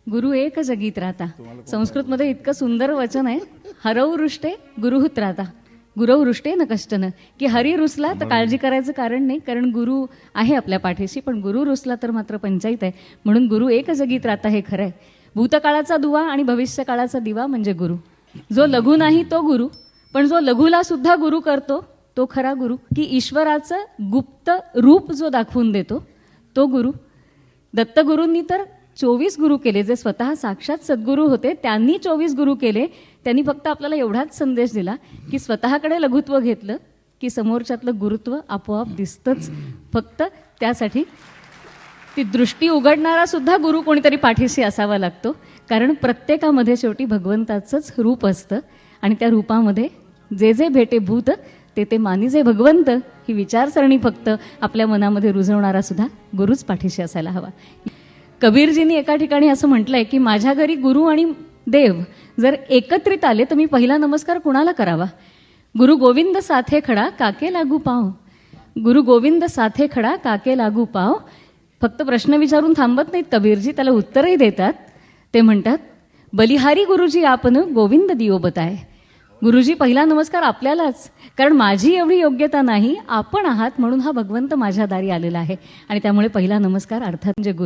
गुरु एक जगीत राहता. संस्कृतमध्ये इतकं सुंदर वचन आहे, हरौ रुष्टे गुरुहुत राहता, गुरव रुष्टे न कष्टन. की हरी रुसला तर काळजी करायचं कारण नाही, कारण गुरु आहे आपल्या पाठीशी, पण गुरु रुसला तर मात्र पंचायत आहे. म्हणून गुरु एक जगीत राहता हे खरं आहे. भूतकाळाचा दुवा आणि भविष्यकाळाचा दिवा म्हणजे गुरु. जो लघु नाही तो गुरु, पण जो लघुला सुद्धा गुरु करतो तो खरा गुरु. की ईश्वराचं गुप्त रूप जो दाखवून देतो तो गुरु. दत्तगुरूंनी तर 24 गुरु केले, जे स्वतः साक्षात सद्गुरू होते त्यांनी 24 गुरु केले. त्यांनी फक्त आपल्याला एवढाच संदेश दिला की स्वतःकडे लघुत्व घेतलं की समोरच्यातलं गुरुत्व आपोआप दिसतंच. फक्त त्यासाठी ती दृष्टी उघडणारा सुद्धा गुरु कोणीतरी पाठीशी असावा लागतो, कारण प्रत्येकामध्ये शेवटी भगवंताचंच रूप असतं आणि त्या रूपामध्ये जे जे भेटे भूत ते ते मानिजे भगवंत ही विचारसरणी फक्त आपल्या मनामध्ये रुजवणारा सुद्धा गुरुच पाठीशी असायला हवा. कबीरजींनी एका ठिकाणी असं म्हटलंय की माझ्या घरी गुरु आणि देव जर एकत्रित आले तर मी पहिला नमस्कार कुणाला करावा? गुरु गोविंद साथे खडा काके लागू पाव. गुरु गोविंद साथे खडा काके लागू पाव. फक्त प्रश्न विचारून थांबत नाहीत कबीरजी, त्याला उत्तरही देतात. ते म्हणतात बलिहारी गुरुजी आपण गोविंद दियो बताय. गुरुजी पहिला नमस्कार आपल्यालाच, कारण माझी एवढी योग्यता नाही, आपण आहात म्हणून हा भगवंत माझ्या दारी आलेला आहे आणि त्यामुळे पहिला नमस्कार अर्थात म्हणजे गुरु.